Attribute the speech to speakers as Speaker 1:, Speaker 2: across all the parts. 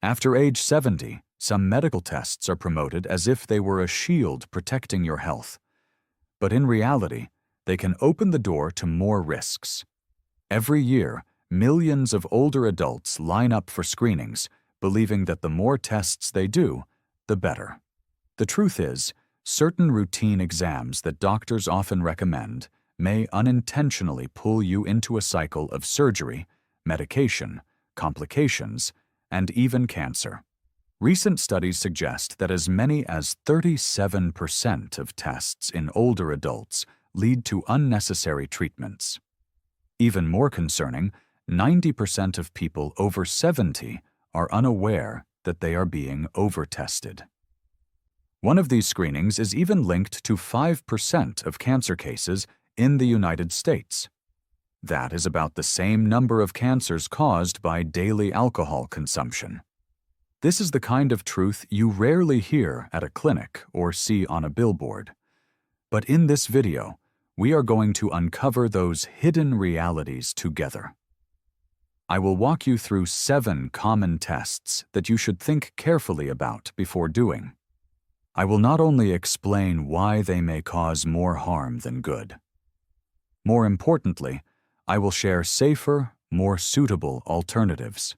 Speaker 1: After age 70, some medical tests are promoted as if they were a shield protecting your health. But in reality, they can open the door to more risks. Every year, millions of older adults line up for screenings, believing that the more tests they do, the better. The truth is, certain routine exams that doctors often recommend may unintentionally pull you into a cycle of surgery, medication, complications, and even cancer. Recent studies suggest that as many as 37% of tests in older adults lead to unnecessary treatments. Even more concerning, 90% of people over 70 are unaware that they are being over-tested. One of these screenings is even linked to 5% of cancer cases in the United States. That is about the same number of cancers caused by daily alcohol consumption. This is the kind of truth you rarely hear at a clinic or see on a billboard. But in this video, we are going to uncover those hidden realities together. I will walk you through 7 common tests that you should think carefully about before doing. I will not only explain why they may cause more harm than good. More importantly, I will share safer, more suitable alternatives,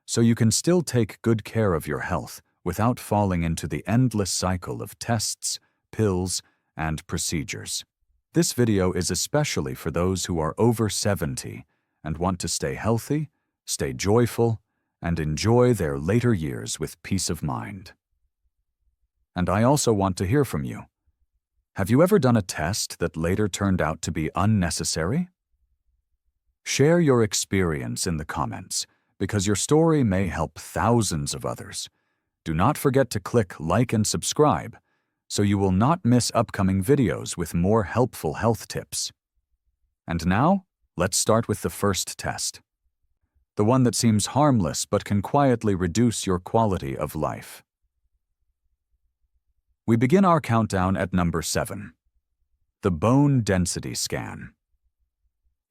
Speaker 1: so you can still take good care of your health without falling into the endless cycle of tests, pills, and procedures. This video is especially for those who are over 70 and want to stay healthy, stay joyful, and enjoy their later years with peace of mind. And I also want to hear from you. Have you ever done a test that later turned out to be unnecessary? Share your experience in the comments, because your story may help thousands of others. Do not forget to click like and subscribe, so you will not miss upcoming videos with more helpful health tips. And now, let's start with the first test. The one that seems harmless but can quietly reduce your quality of life. We begin our countdown at number 7. The bone density scan.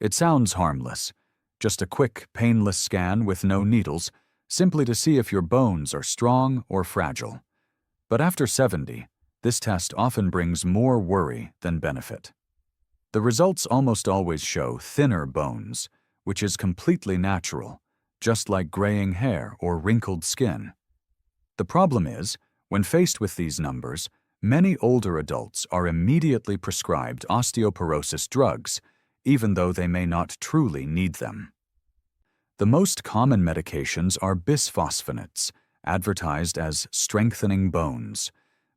Speaker 1: It sounds harmless, just a quick, painless scan with no needles, simply to see if your bones are strong or fragile. But after 70, this test often brings more worry than benefit. The results almost always show thinner bones, which is completely natural, just like graying hair or wrinkled skin. The problem is, when faced with these numbers, many older adults are immediately prescribed osteoporosis drugs, even though they may not truly need them. The most common medications are bisphosphonates, advertised as strengthening bones,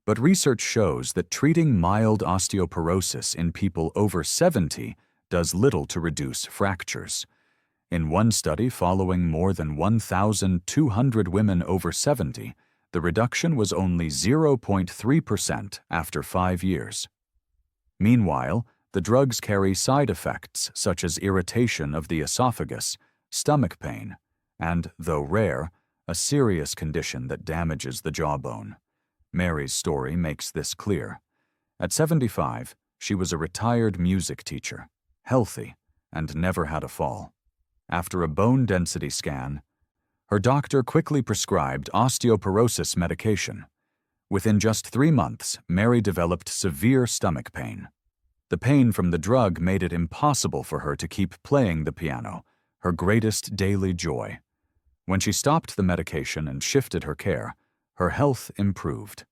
Speaker 1: but research shows that treating mild osteoporosis in people over 70 does little to reduce fractures. In one study following more than 1,200 women over 70, the reduction was only 0.3% after 5 years. Meanwhile, the drugs carry side effects such as irritation of the esophagus, stomach pain, and, though rare, a serious condition that damages the jawbone. Mary's story makes this clear. At 75, she was a retired music teacher, healthy, and never had a fall. After a bone density scan, her doctor quickly prescribed osteoporosis medication. Within just 3 months, Mary developed severe stomach pain. The pain from the drug made it impossible for her to keep playing the piano, her greatest daily joy. When she stopped the medication and shifted her care, her health improved.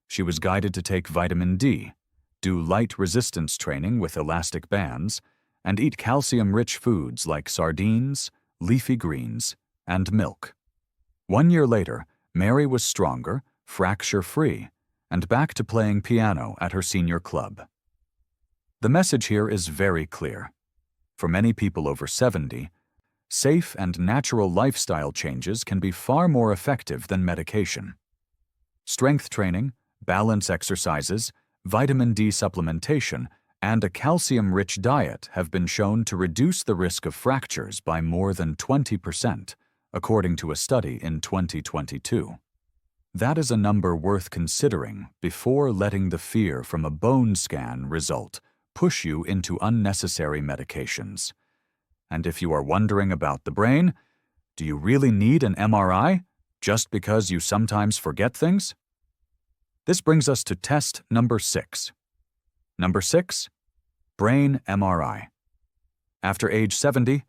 Speaker 1: She was guided to take vitamin D, do light resistance training with elastic bands, and eat calcium-rich foods like sardines, leafy greens, and milk. 1 year later, Mary was stronger, fracture-free, and back to playing piano at her senior club. The message here is very clear. For many people over 70, safe and natural lifestyle changes can be far more effective than medication. Strength training, balance exercises, vitamin D supplementation, and a calcium-rich diet have been shown to reduce the risk of fractures by more than 20%, according to a study in 2022. That is a number worth considering before letting the fear from a bone scan result push you into unnecessary medications. And if you are wondering about the brain, do you really need an MRI? just because you sometimes forget things? This brings us to test number 6. Number 6, brain MRI. After age 70,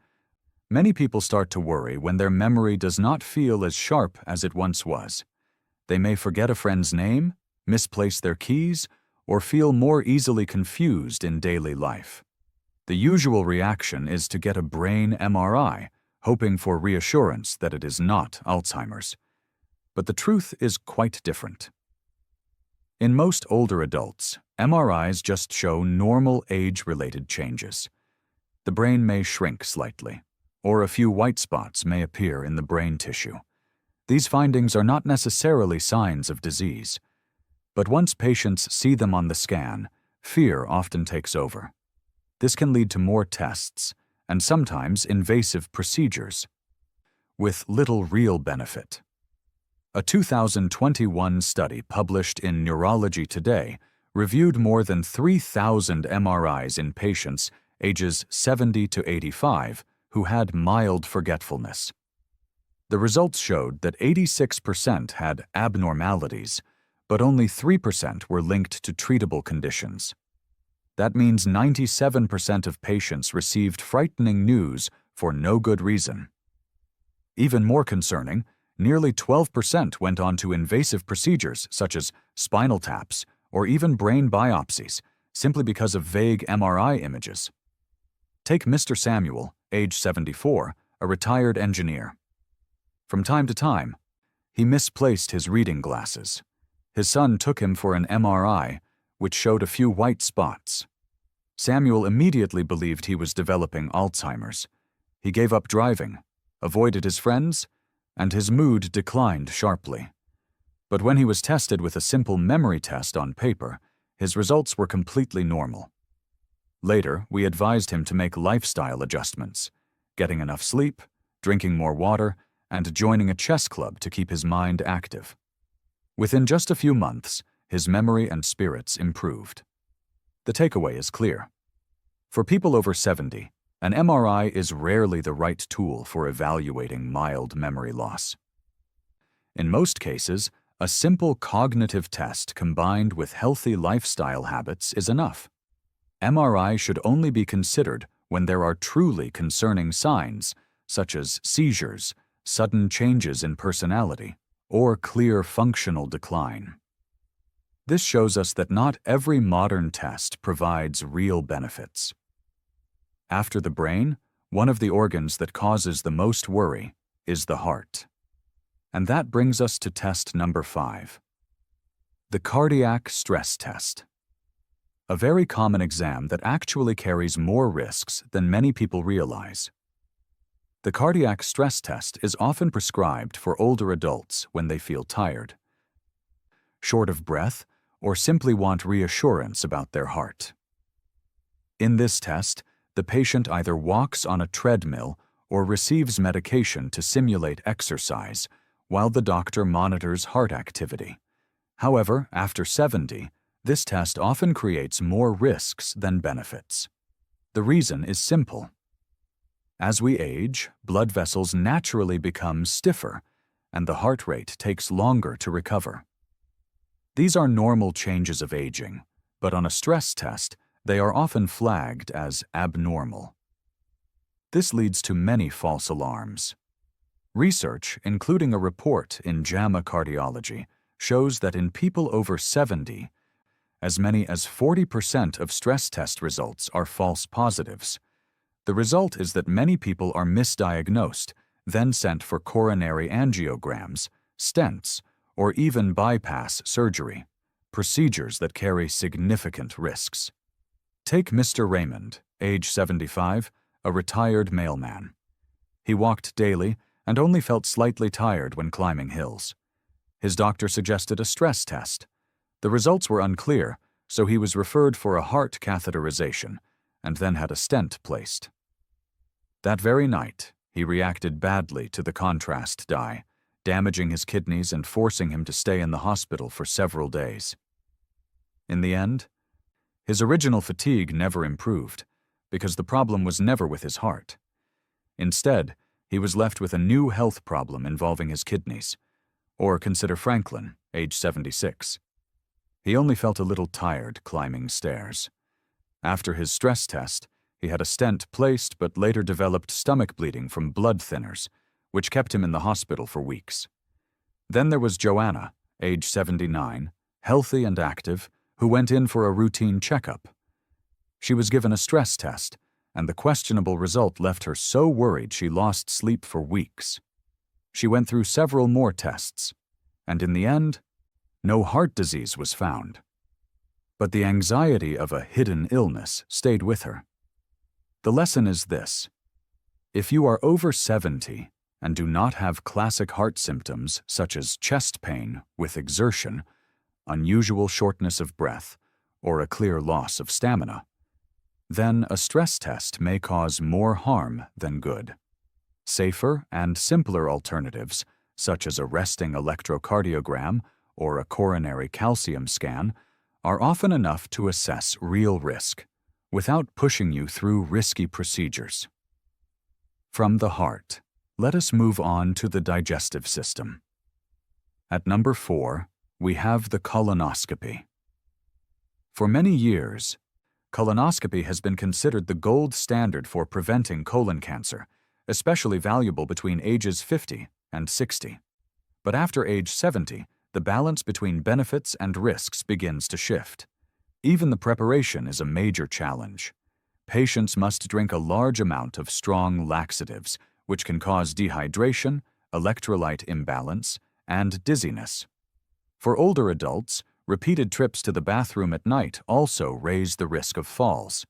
Speaker 1: many people start to worry when their memory does not feel as sharp as it once was. They may forget a friend's name, misplace their keys, or feel more easily confused in daily life. The usual reaction is to get a brain MRI, hoping for reassurance that it is not Alzheimer's. But the truth is quite different. In most older adults, MRIs just show normal age-related changes. The brain may shrink slightly, or a few white spots may appear in the brain tissue. These findings are not necessarily signs of disease. But once patients see them on the scan, fear often takes over. This can lead to more tests, and sometimes invasive procedures, with little real benefit. A 2021 study published in Neurology Today reviewed more than 3,000 MRIs in patients ages 70 to 85 who had mild forgetfulness. The results showed that 86% had abnormalities, but only 3% were linked to treatable conditions. That means 97% of patients received frightening news for no good reason. Even more concerning, nearly 12% went on to invasive procedures such as spinal taps or even brain biopsies, simply because of vague MRI images. Take Mr. Samuel, age 74, a retired engineer. From time to time, he misplaced his reading glasses. His son took him for an MRI, which showed a few white spots. Samuel immediately believed he was developing Alzheimer's. He gave up driving, avoided his friends, and his mood declined sharply. But when he was tested with a simple memory test on paper, his results were completely normal. Later, we advised him to make lifestyle adjustments, getting enough sleep, drinking more water, and joining a chess club to keep his mind active. Within just a few months, his memory and spirits improved. The takeaway is clear. For people over 70, an MRI is rarely the right tool for evaluating mild memory loss. In most cases, a simple cognitive test combined with healthy lifestyle habits is enough. MRI should only be considered when there are truly concerning signs, such as seizures, sudden changes in personality, or clear functional decline. This shows us that not every modern test provides real benefits. After the brain, one of the organs that causes the most worry is the heart. And that brings us to test number 5. The cardiac stress test. A very common exam that actually carries more risks than many people realize. The cardiac stress test is often prescribed for older adults when they feel tired, short of breath, or simply want reassurance about their heart. In this test, the patient either walks on a treadmill or receives medication to simulate exercise while the doctor monitors heart activity. However, after 70, this test often creates more risks than benefits. The reason is simple. As we age, blood vessels naturally become stiffer, and the heart rate takes longer to recover. These are normal changes of aging, but on a stress test, they are often flagged as abnormal. This leads to many false alarms. Research, including a report in JAMA Cardiology, shows that in people over 70, as many as 40% of stress test results are false positives. The result is that many people are misdiagnosed, then sent for coronary angiograms, stents, or even bypass surgery, procedures that carry significant risks. Take Mr. Raymond, age 75, a retired mailman. He walked daily and only felt slightly tired when climbing hills. His doctor suggested a stress test. The results were unclear, so he was referred for a heart catheterization and then had a stent placed. That very night, he reacted badly to the contrast dye, damaging his kidneys and forcing him to stay in the hospital for several days. In the end, his original fatigue never improved because the problem was never with his heart. Instead, he was left with a new health problem involving his kidneys, Or consider Franklin, age 76. He only felt a little tired climbing stairs. After his stress test, he had a stent placed but later developed stomach bleeding from blood thinners, which kept him in the hospital for weeks. Then there was Joanna, age 79, healthy and active, who went in for a routine checkup. She was given a stress test, and the questionable result left her so worried she lost sleep for weeks. She went through several more tests, and in the end, no heart disease was found. But the anxiety of a hidden illness stayed with her. The lesson is this: if you are over 70 and do not have classic heart symptoms such as chest pain with exertion, unusual shortness of breath, or a clear loss of stamina, then a stress test may cause more harm than good. Safer and simpler alternatives, such as a resting electrocardiogram or a coronary calcium scan, are often enough to assess real risk, without pushing you through risky procedures. From the heart, let us move on to the digestive system. At number 4, we have the colonoscopy. For many years, colonoscopy has been considered the gold standard for preventing colon cancer, especially valuable between ages 50 and 60. But after age 70, the balance between benefits and risks begins to shift. Even the preparation is a major challenge. Patients must drink a large amount of strong laxatives, which can cause dehydration, electrolyte imbalance, and dizziness. For older adults, repeated trips to the bathroom at night also raise the risk of falls.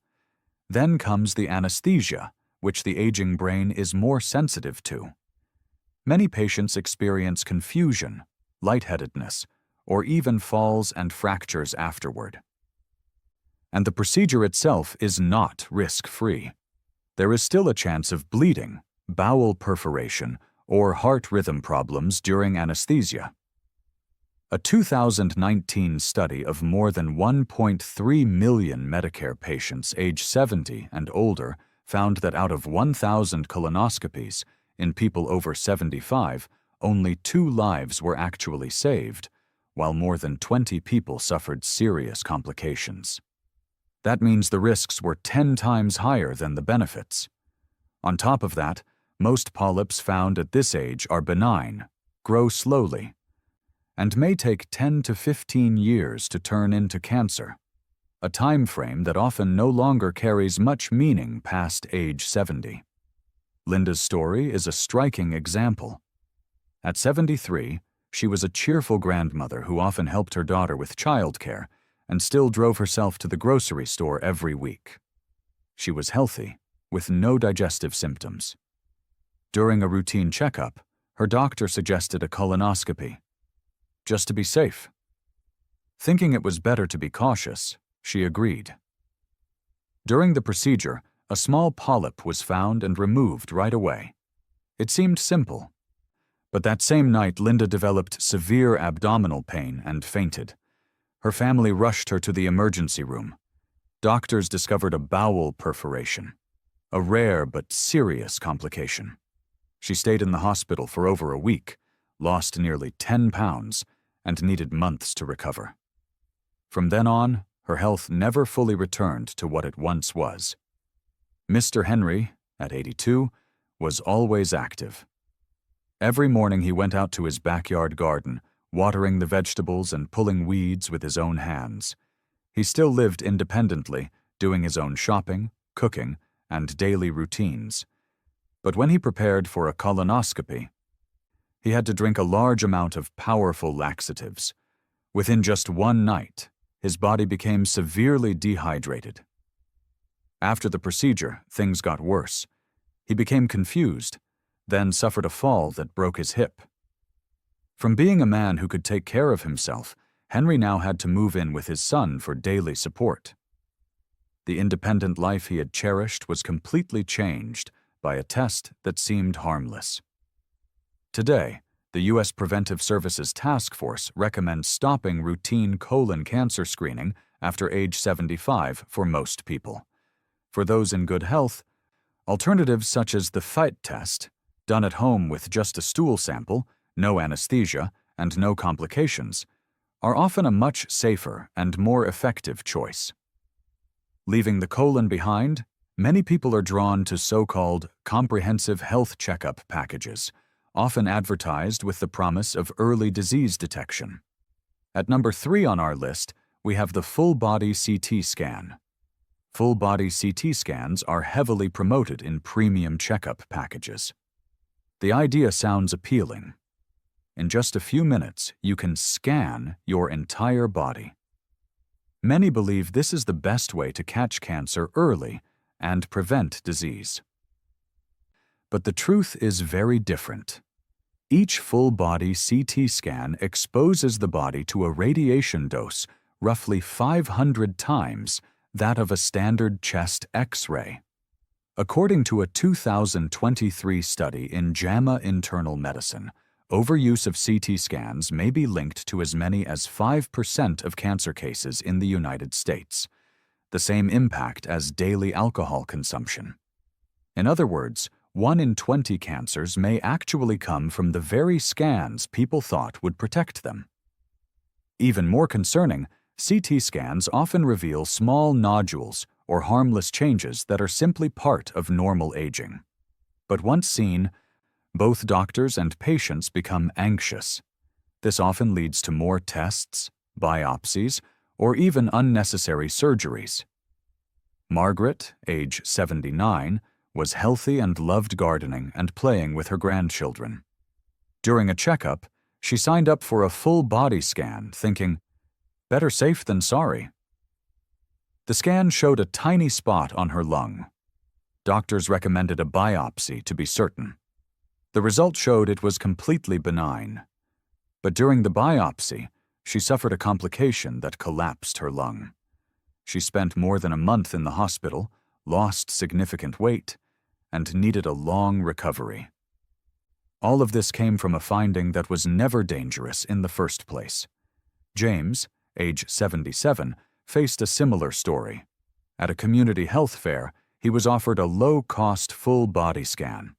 Speaker 1: Then comes the anesthesia, which the aging brain is more sensitive to. Many patients experience confusion, lightheadedness, or even falls and fractures afterward. And the procedure itself is not risk-free. There is still a chance of bleeding, bowel perforation, or heart rhythm problems during anesthesia. A 2019 study of more than 1.3 million Medicare patients age 70 and older found that out of 1,000 colonoscopies in people over 75, only 2 lives were actually saved, while more than 20 people suffered serious complications. That means the risks were 10 times higher than the benefits. On top of that, most polyps found at this age are benign, grow slowly, and may take 10 to 15 years to turn into cancer, a time frame that often no longer carries much meaning past age 70. Linda's story is a striking example. At 73, she was a cheerful grandmother who often helped her daughter with childcare and still drove herself to the grocery store every week. She was healthy, with no digestive symptoms. During a routine checkup, her doctor suggested a colonoscopy, just to be safe. Thinking it was better to be cautious, she agreed. During the procedure, a small polyp was found and removed right away. It seemed simple. But that same night, Linda developed severe abdominal pain and fainted. Her family rushed her to the emergency room. Doctors discovered a bowel perforation, a rare but serious complication. She stayed in the hospital for over a week, lost nearly 10 pounds, and needed months to recover. From then on, her health never fully returned to what it once was. Mr. Henry, at 82, was always active. Every morning he went out to his backyard garden, watering the vegetables and pulling weeds with his own hands. He still lived independently, doing his own shopping, cooking, and daily routines. But when he prepared for a colonoscopy, he had to drink a large amount of powerful laxatives. Within just one night, his body became severely dehydrated. After the procedure, things got worse. He became confused, then suffered a fall that broke his hip. From being a man who could take care of himself, Henry now had to move in with his son for daily support. The independent life he had cherished was completely changed by a test that seemed harmless. Today, the U.S. Preventive Services Task Force recommends stopping routine colon cancer screening after age 75 for most people. For those in good health, alternatives such as the FITE test, done at home with just a stool sample, no anesthesia, and no complications, are often a much safer and more effective choice. Leaving the colon behind, many people are drawn to so-called comprehensive health checkup packages, often advertised with the promise of early disease detection. At number 3 on our list, we have the full-body CT scan. Full-body CT scans are heavily promoted in premium checkup packages. The idea sounds appealing. In just a few minutes, you can scan your entire body. Many believe this is the best way to catch cancer early and prevent disease. But the truth is very different. Each full-body CT scan exposes the body to a radiation dose roughly 500 times that of a standard chest X-ray. According to a 2023 study in JAMA Internal Medicine, overuse of CT scans may be linked to as many as 5% of cancer cases in the United States, the same impact as daily alcohol consumption. In other words, 1 in 20 cancers may actually come from the very scans people thought would protect them. Even more concerning, CT scans often reveal small nodules or harmless changes that are simply part of normal aging. But once seen, both doctors and patients become anxious. This often leads to more tests, biopsies, or even unnecessary surgeries. Margaret, age 79, was healthy and loved gardening and playing with her grandchildren. During a checkup, she signed up for a full body scan, thinking, "Better safe than sorry." The scan showed a tiny spot on her lung. Doctors recommended a biopsy to be certain. The result showed it was completely benign. But during the biopsy, she suffered a complication that collapsed her lung. She spent more than a month in the hospital, lost significant weight, and needed a long recovery. All of this came from a finding that was never dangerous in the first place. James, age 77, faced a similar story. At a community health fair, he was offered a low-cost full-body scan.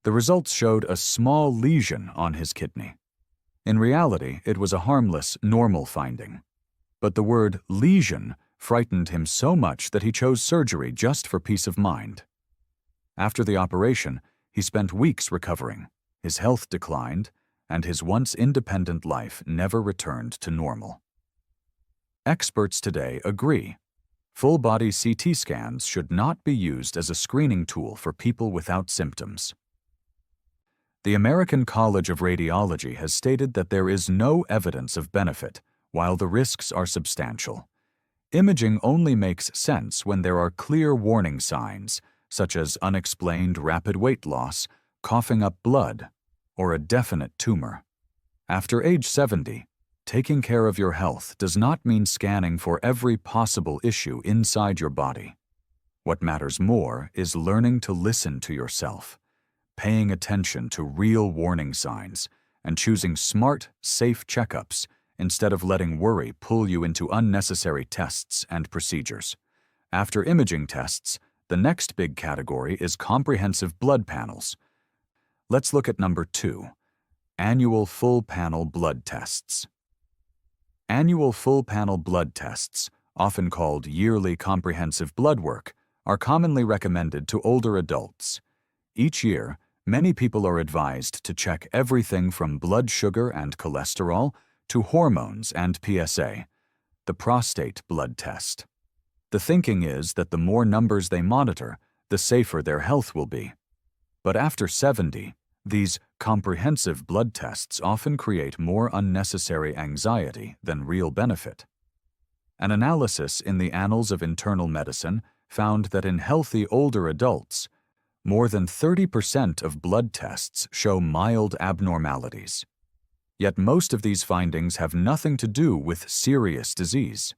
Speaker 1: The results showed a small lesion on his kidney. In reality, it was a harmless, normal finding. But the word lesion frightened him so much that he chose surgery just for peace of mind. After the operation, he spent weeks recovering, his health declined, and his once independent life never returned to normal. Experts today agree. Full-body CT scans should not be used as a screening tool for people without symptoms. The American College of Radiology has stated that there is no evidence of benefit, while the risks are substantial. Imaging only makes sense when there are clear warning signs, such as unexplained rapid weight loss, coughing up blood, or a definite tumor. After age 70, taking care of your health does not mean scanning for every possible issue inside your body. What matters more is learning to listen to yourself, paying attention to real warning signs, and choosing smart, safe checkups instead of letting worry pull you into unnecessary tests and procedures. After imaging tests, the next big category is comprehensive blood panels. Let's look at number 2, annual full-panel blood tests. Annual full-panel blood tests, often called yearly comprehensive blood work, are commonly recommended to older adults. Each year, many people are advised to check everything from blood sugar and cholesterol to hormones and PSA, the prostate blood test. The thinking is that the more numbers they monitor, the safer their health will be. But after 70, these comprehensive blood tests often create more unnecessary anxiety than real benefit. An analysis in the Annals of Internal Medicine found that in healthy older adults, more than 30% of blood tests show mild abnormalities. Yet most of these findings have nothing to do with serious disease.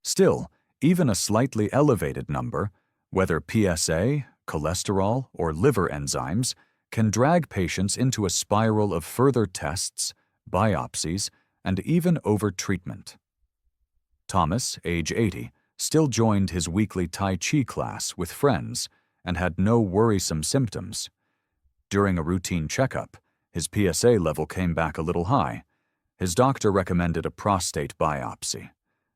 Speaker 1: Still, even a slightly elevated number, whether PSA, cholesterol, or liver enzymes, can drag patients into a spiral of further tests, biopsies, and even over-treatment. Thomas, age 80, still joined his weekly Tai Chi class with friends and had no worrisome symptoms. During a routine checkup, his PSA level came back a little high, His doctor recommended a prostate biopsy.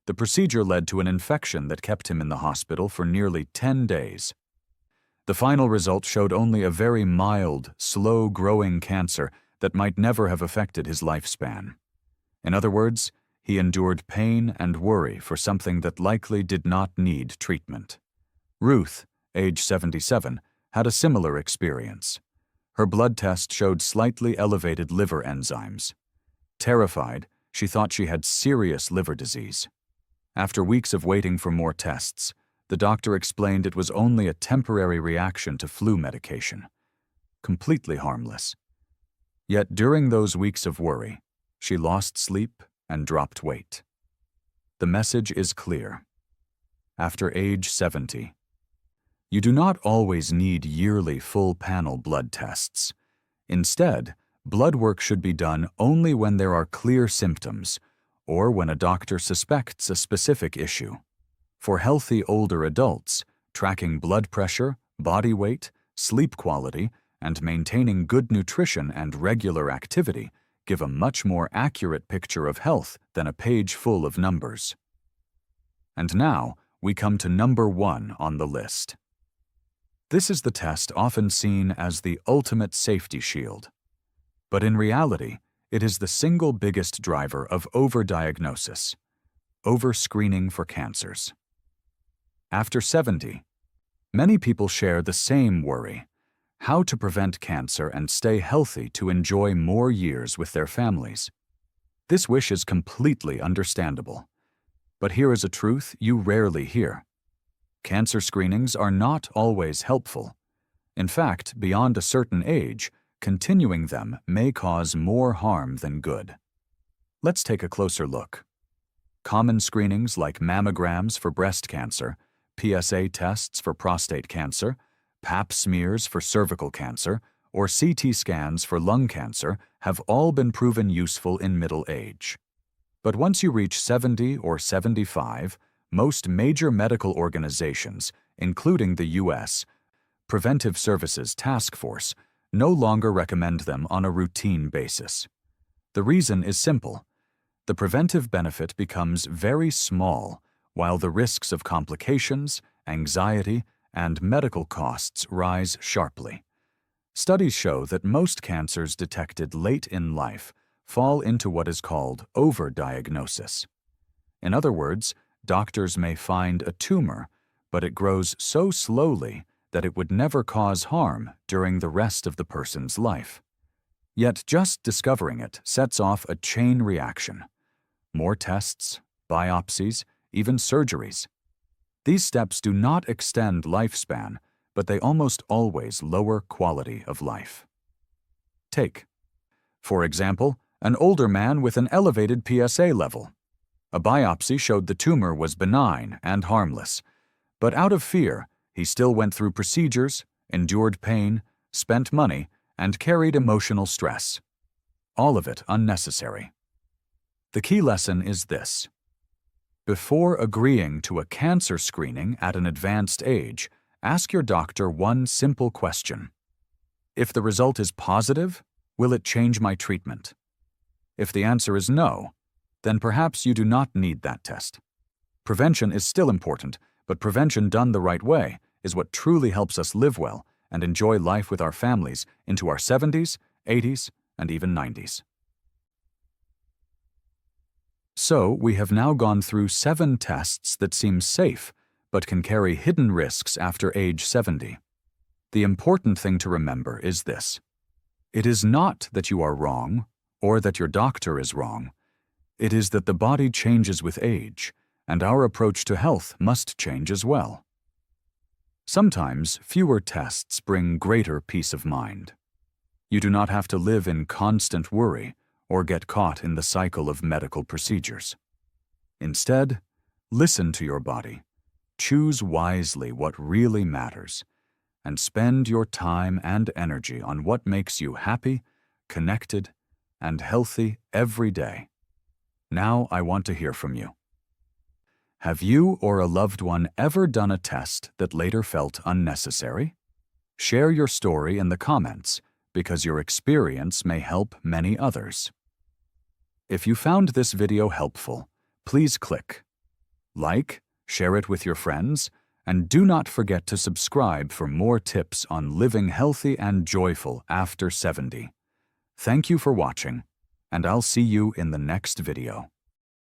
Speaker 1: The procedure led to an infection that kept him in the hospital for nearly 10 days. The final result showed only a very mild, slow-growing cancer that might never have affected his lifespan. In other words, he endured pain and worry for something that likely did not need treatment. Ruth, age 77, had a similar experience. Her blood test showed slightly elevated liver enzymes. Terrified, she thought she had serious liver disease. After weeks of waiting for more tests, the doctor explained it was only a temporary reaction to flu medication. Completely harmless. Yet during those weeks of worry, she lost sleep and dropped weight. The message is clear. After age 70, you do not always need yearly full-panel blood tests. Instead, blood work should be done only when there are clear symptoms or when a doctor suspects a specific issue. For healthy older adults, tracking blood pressure, body weight, sleep quality, and maintaining good nutrition and regular activity give a much more accurate picture of health than a page full of numbers. And now, we come to number 1 on the list. This is the test often seen as the ultimate safety shield. But in reality, it is the single biggest driver of overdiagnosis, overscreening for cancers. After 70, many people share the same worry: how to prevent cancer and stay healthy to enjoy more years with their families. This wish is completely understandable. But here is a truth you rarely hear. Cancer screenings are not always helpful. In fact, beyond a certain age, continuing them may cause more harm than good. Let's take a closer look. Common screenings like mammograms for breast cancer, PSA tests for prostate cancer, Pap smears for cervical cancer, or CT scans for lung cancer have all been proven useful in middle age. But once you reach 70 or 75, most major medical organizations, including the U.S. Preventive Services Task Force, no longer recommend them on a routine basis. The reason is simple. The preventive benefit becomes very small, while the risks of complications, anxiety, and medical costs rise sharply. Studies show that most cancers detected late in life fall into what is called overdiagnosis. In other words, doctors may find a tumor, but it grows so slowly that it would never cause harm during the rest of the person's life. Yet just discovering it sets off a chain reaction. More tests, biopsies, even surgeries. These steps do not extend lifespan, but they almost always lower quality of life. Take, for example, an older man with an elevated PSA level. A biopsy showed the tumor was benign and harmless, but out of fear, he still went through procedures, endured pain, spent money, and carried emotional stress. All of it unnecessary. The key lesson is this. Before agreeing to a cancer screening at an advanced age, ask your doctor one simple question. If the result is positive, will it change my treatment? If the answer is no, then perhaps you do not need that test. Prevention is still important, but prevention done the right way is what truly helps us live well and enjoy life with our families into our 70s, 80s, and even 90s. So, we have now gone through 7 tests that seem safe, but can carry hidden risks after age 70. The important thing to remember is this. It is not that you are wrong, or that your doctor is wrong. It is that the body changes with age, and our approach to health must change as well. Sometimes, fewer tests bring greater peace of mind. You do not have to live in constant worry, or get caught in the cycle of medical procedures. Instead, listen to your body, choose wisely what really matters, and spend your time and energy on what makes you happy, connected, and healthy every day. Now I want to hear from you. Have you or a loved one ever done a test that later felt unnecessary? Share your story in the comments, because your experience may help many others. If you found this video helpful, please click like, share it with your friends, and do not forget to subscribe for more tips on living healthy and joyful after 70. Thank you for watching, and I'll see you in the next video.